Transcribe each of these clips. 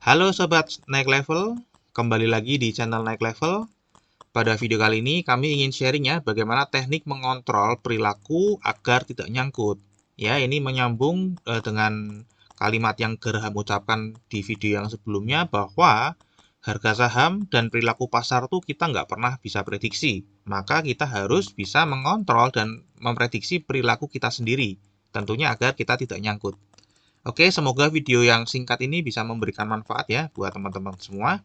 Halo Sobat Naik Level, kembali lagi di channel Naik Level. Pada video kali ini kami ingin sharing ya bagaimana teknik mengontrol perilaku agar tidak nyangkut. Ya, ini menyambung dengan kalimat yang Gerham ucapkan di video yang sebelumnya bahwa harga saham dan perilaku pasar tuh kita nggak pernah bisa prediksi. Maka kita harus bisa mengontrol dan memprediksi perilaku kita sendiri, tentunya agar kita tidak nyangkut. Oke, semoga video yang singkat ini bisa memberikan manfaat ya buat teman-teman semua.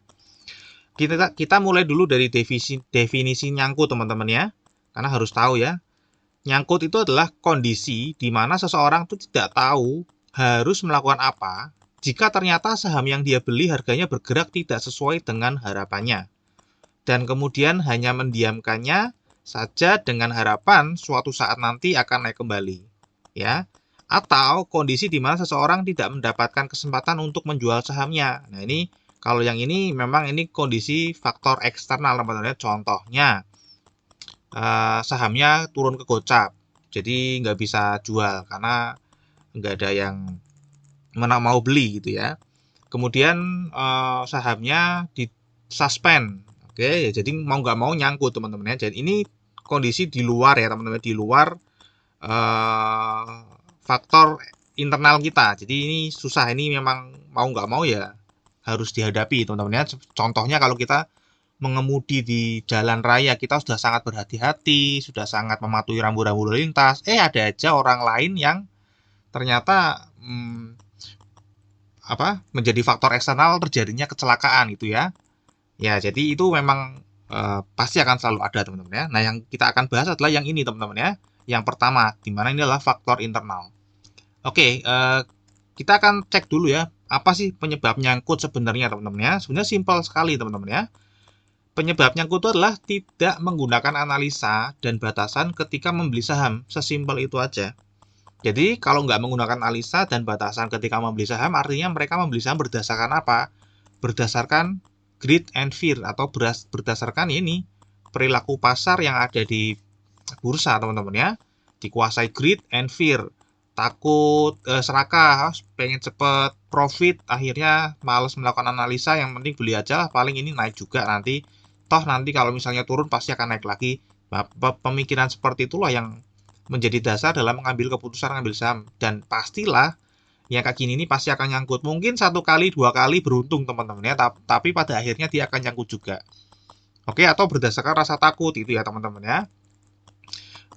Kita mulai dulu dari definisi nyangkut teman-teman ya. Karena harus tahu ya, nyangkut itu adalah kondisi di mana seseorang itu tidak tahu harus melakukan apa jika ternyata saham yang dia beli harganya bergerak tidak sesuai dengan harapannya. Dan kemudian hanya mendiamkannya saja dengan harapan suatu saat nanti akan naik kembali. Ya, atau kondisi di mana seseorang tidak mendapatkan kesempatan untuk menjual sahamnya. Nah, ini kalau yang ini memang ini kondisi faktor eksternal teman-teman. Contohnya sahamnya turun ke gocap, jadi nggak bisa jual karena nggak ada yang mau beli gitu ya. Kemudian sahamnya di suspend, oke ya, jadi mau nggak mau nyangkut teman-teman ya. Jadi ini kondisi di luar ya teman-teman, di luar faktor internal kita. Jadi ini susah, ini memang mau nggak mau ya harus dihadapi teman-teman ya. Contohnya kalau kita mengemudi di jalan raya, kita sudah sangat berhati-hati, sudah sangat mematuhi rambu-rambu lalu lintas, ada aja orang lain yang ternyata menjadi faktor eksternal terjadinya kecelakaan itu ya. Ya, jadi itu memang pasti akan selalu ada teman-teman ya. Nah, yang kita akan bahas adalah yang ini teman-teman ya. Yang pertama, di mana ini adalah faktor internal. Oke, kita akan cek dulu ya, apa sih penyebab nyangkut sebenarnya teman-teman ya. Sebenarnya simpel sekali teman-teman ya. Penyebab nyangkut itu adalah tidak menggunakan analisa dan batasan ketika membeli saham. Sesimpel itu aja. Jadi kalau nggak menggunakan analisa dan batasan ketika membeli saham, artinya mereka membeli saham berdasarkan apa? Berdasarkan greed and fear, atau berdasarkan ini perilaku pasar yang ada di bursa teman-teman ya. Dikuasai greed and fear, takut serakah, pengen cepet profit, akhirnya males melakukan analisa, yang penting beli aja lah, paling ini naik juga nanti, toh nanti kalau misalnya turun pasti akan naik lagi. Pemikiran seperti itulah yang menjadi dasar dalam mengambil keputusan mengambil saham. Dan pastilah yang kayak gini ini pasti akan nyangkut. Mungkin 1 kali 2 kali beruntung teman-teman ya, tapi pada akhirnya dia akan nyangkut juga. Oke, atau berdasarkan rasa takut itu ya teman-teman ya.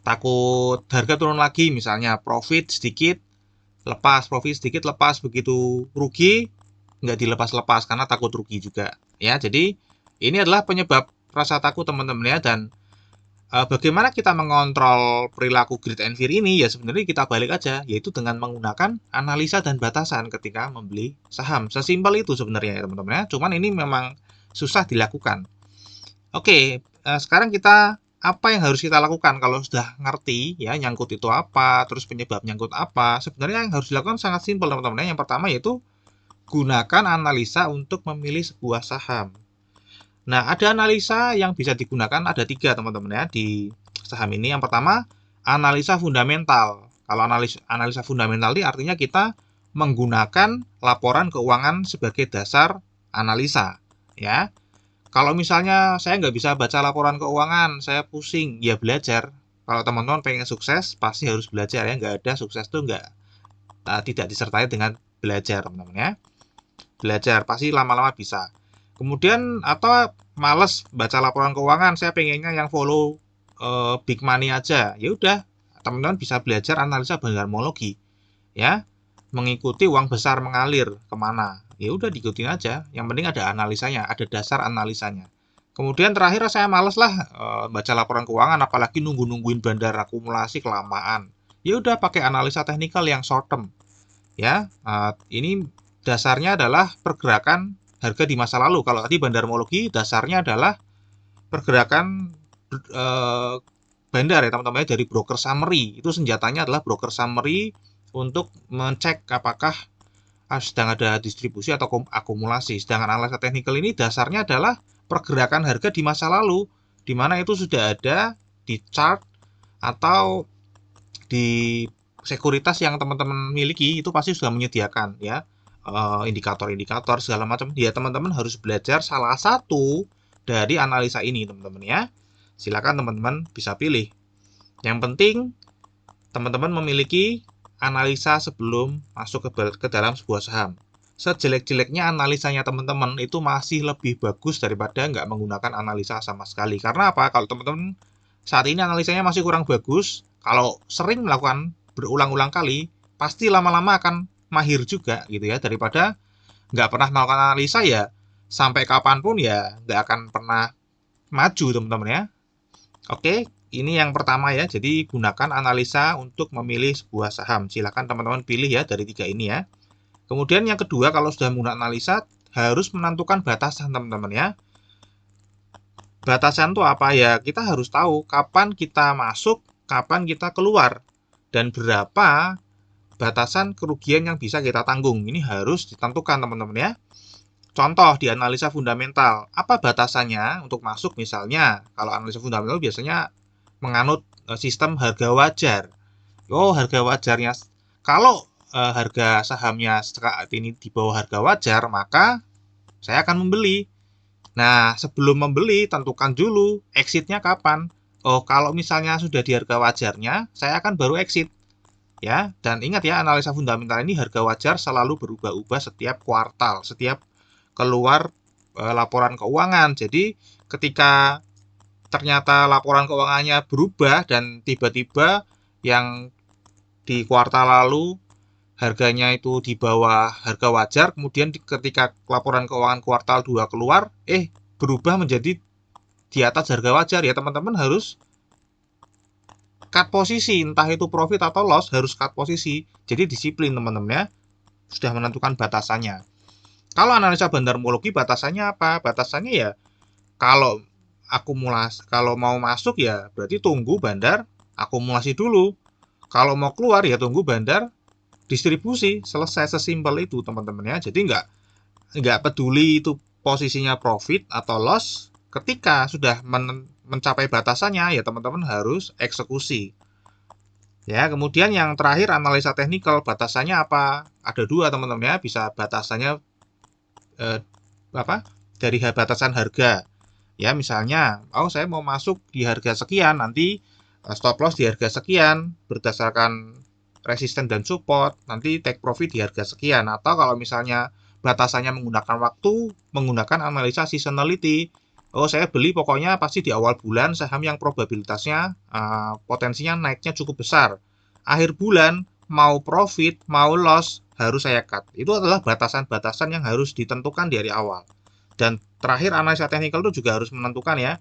Takut harga turun lagi, misalnya profit sedikit lepas, begitu rugi nggak dilepas-lepas karena takut rugi juga ya. Jadi ini adalah penyebab rasa takut teman-teman ya. Dan bagaimana kita mengontrol perilaku greed and fear ini ya, sebenarnya kita balik aja, yaitu dengan menggunakan analisa dan batasan ketika membeli saham. Sesimpel itu sebenarnya ya teman-teman ya. Cuman ini memang susah dilakukan. Oke, sekarang kita apa yang harus kita lakukan kalau sudah ngerti ya nyangkut itu apa, terus penyebab nyangkut apa. Sebenarnya yang harus dilakukan sangat simpel teman-teman. Yang pertama yaitu gunakan analisa untuk memilih sebuah saham. Nah, ada analisa yang bisa digunakan, ada 3 teman-teman ya di saham ini. Yang pertama, analisa fundamental. Kalau analisa fundamental ini artinya kita menggunakan laporan keuangan sebagai dasar analisa ya. Kalau misalnya saya nggak bisa baca laporan keuangan, saya pusing, ya belajar. Kalau teman-teman pengen sukses, pasti harus belajar ya. Nggak ada sukses tuh tidak disertai dengan belajar teman-teman ya. Belajar, pasti lama-lama bisa. Kemudian atau males baca laporan keuangan, saya pengennya yang follow big money aja. Ya udah, teman-teman bisa belajar analisa bandarmologi ya. Mengikuti uang besar mengalir kemana, ya udah diikutin aja, yang penting ada analisanya, ada dasar analisanya. Kemudian terakhir saya males lah baca laporan keuangan, apalagi nungguin bandar akumulasi kelamaan, ya udah pakai analisa teknikal yang short term ya. Ini dasarnya adalah pergerakan harga di masa lalu. Kalau tadi bandarmologi dasarnya adalah pergerakan bandar ya teman-teman, dari broker summary. Itu senjatanya adalah broker summary untuk mengecek apakah sedang ada distribusi atau akumulasi. Sedangkan analisa teknikal ini dasarnya adalah pergerakan harga di masa lalu, di mana itu sudah ada di chart atau di sekuritas yang teman-teman miliki, itu pasti sudah menyediakan ya indikator-indikator segala macam. Ya teman-teman harus belajar salah satu dari analisa ini teman-teman ya. Silakan teman-teman bisa pilih. Yang penting teman-teman memiliki analisa sebelum masuk ke dalam sebuah saham. Sejelek-jeleknya analisanya teman-teman itu masih lebih bagus daripada nggak menggunakan analisa sama sekali. Karena apa? Kalau teman-teman saat ini analisanya masih kurang bagus, kalau sering melakukan berulang-ulang kali, pasti lama-lama akan mahir juga gitu ya. Daripada nggak pernah melakukan analisa ya, sampai kapanpun ya nggak akan pernah maju teman-teman ya. Oke, ini yang pertama ya. Jadi gunakan analisa untuk memilih sebuah saham. Silahkan teman-teman pilih ya dari 3 ini ya. Kemudian yang kedua, kalau sudah menggunakan analisa, harus menentukan batasan teman-teman ya. Batasan itu apa ya? Kita harus tahu kapan kita masuk, kapan kita keluar, dan berapa batasan kerugian yang bisa kita tanggung. Ini harus ditentukan teman-teman ya. Contoh di analisa fundamental, apa batasannya untuk masuk misalnya? Kalau analisa fundamental biasanya menganut sistem harga wajar. Oh, harga wajarnya kalau harga sahamnya saat ini di bawah harga wajar, maka saya akan membeli. Nah, sebelum membeli, tentukan dulu exitnya kapan. Oh, kalau misalnya sudah di harga wajarnya, saya akan baru exit. Ya, dan ingat ya, analisa fundamental ini harga wajar selalu berubah-ubah setiap kuartal, setiap keluar laporan keuangan. Jadi, ketika ternyata laporan keuangannya berubah dan tiba-tiba yang di kuartal lalu harganya itu di bawah harga wajar, kemudian ketika laporan keuangan kuartal 2 keluar, berubah menjadi di atas harga wajar ya teman-teman harus cut posisi, entah itu profit atau loss harus cut posisi. Jadi disiplin teman-teman ya, sudah menentukan batasannya. Kalau analisa bandarmologi batasannya apa? Batasannya ya kalau akumulasi, kalau mau masuk ya berarti tunggu bandar akumulasi dulu. Kalau mau keluar ya tunggu bandar distribusi. Selesai, sesimpel itu teman-teman ya. Jadi nggak peduli itu posisinya profit atau loss, ketika sudah mencapai batasannya ya teman-teman harus eksekusi. Ya, kemudian yang terakhir analisa teknikal, batasannya apa? Ada 2 teman-teman ya, bisa batasannya dari batasan harga. Ya, misalnya, saya mau masuk di harga sekian, nanti stop loss di harga sekian berdasarkan resisten dan support, nanti take profit di harga sekian. Atau kalau misalnya batasannya menggunakan waktu, menggunakan analisa seasonality. Saya beli pokoknya pasti di awal bulan saham yang probabilitasnya potensinya naiknya cukup besar. Akhir bulan mau profit, mau loss harus saya cut. Itu adalah batasan-batasan yang harus ditentukan dari awal. Dan terakhir analisa teknikal itu juga harus menentukan ya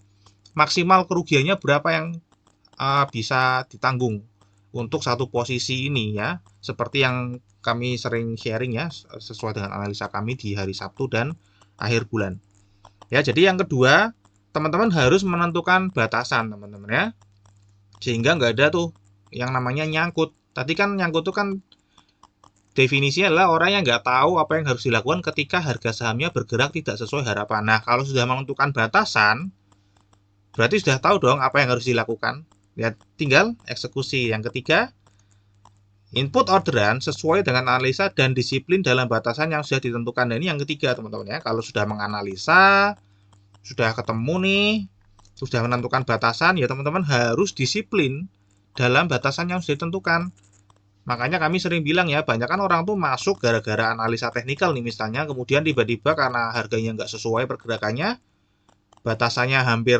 maksimal kerugiannya berapa yang bisa ditanggung untuk satu posisi ini ya. Seperti yang kami sering sharing ya, sesuai dengan analisa kami di hari Sabtu dan akhir bulan. Ya, jadi yang kedua, teman-teman harus menentukan batasan, teman-teman ya. Sehingga nggak ada tuh yang namanya nyangkut. Tadi kan nyangkut itu kan definisinya adalah orang yang nggak tahu apa yang harus dilakukan ketika harga sahamnya bergerak tidak sesuai harapan. Nah, kalau sudah menentukan batasan, berarti sudah tahu dong apa yang harus dilakukan. Ya, tinggal eksekusi. Yang ketiga, input orderan sesuai dengan analisa dan disiplin dalam batasan yang sudah ditentukan. Dan ini yang ketiga teman-teman ya. Kalau sudah menganalisa, sudah ketemu nih, sudah menentukan batasan, ya teman-teman harus disiplin dalam batasan yang sudah ditentukan. Makanya kami sering bilang ya, banyak kan orang tuh masuk gara-gara analisa teknikal nih misalnya, kemudian tiba-tiba karena harganya nggak sesuai pergerakannya, batasannya hampir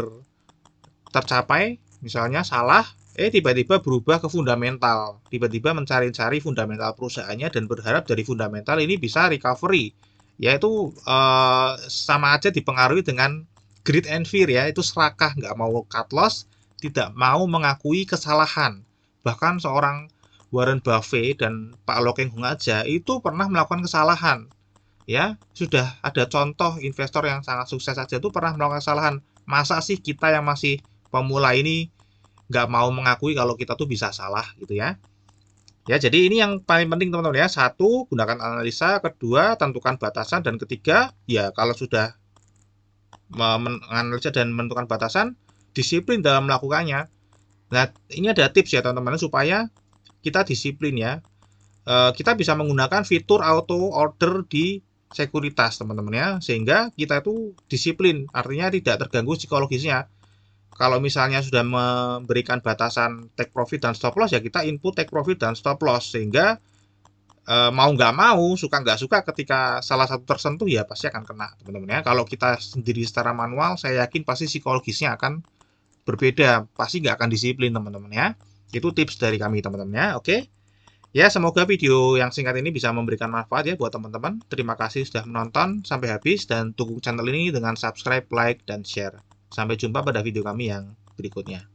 tercapai, misalnya salah, tiba-tiba berubah ke fundamental. Tiba-tiba mencari-cari fundamental perusahaannya dan berharap dari fundamental ini bisa recovery. Yaitu sama aja dipengaruhi dengan greed and fear ya, itu serakah, nggak mau cut loss, tidak mau mengakui kesalahan. Bahkan seorang Warren Buffett dan Pak Loh Keng Hung aja itu pernah melakukan kesalahan. Ya, sudah ada contoh investor yang sangat sukses saja itu pernah melakukan kesalahan. Masa sih kita yang masih pemula ini nggak mau mengakui kalau kita tuh bisa salah gitu ya. Ya, jadi ini yang paling penting teman-teman ya. Satu, gunakan analisa. Kedua, tentukan batasan. Dan ketiga, ya kalau sudah menganalisa dan menentukan batasan, disiplin dalam melakukannya. Nah, ini ada tips ya teman-teman supaya kita disiplin ya. kita bisa menggunakan fitur auto order di sekuritas teman-teman ya, sehingga kita itu disiplin, artinya tidak terganggu psikologisnya. Kalau misalnya sudah memberikan batasan take profit dan stop loss, ya kita input take profit dan stop loss, sehingga mau nggak mau, suka nggak suka, ketika salah satu tersentuh ya pasti akan kena teman-teman ya. Kalau kita sendiri secara manual, saya yakin pasti psikologisnya akan berbeda, pasti nggak akan disiplin teman-teman ya. Itu tips dari kami teman-teman ya. Oke. Ya, semoga video yang singkat ini bisa memberikan manfaat ya buat teman-teman. Terima kasih sudah menonton sampai habis dan dukung channel ini dengan subscribe, like, dan share. Sampai jumpa pada video kami yang berikutnya.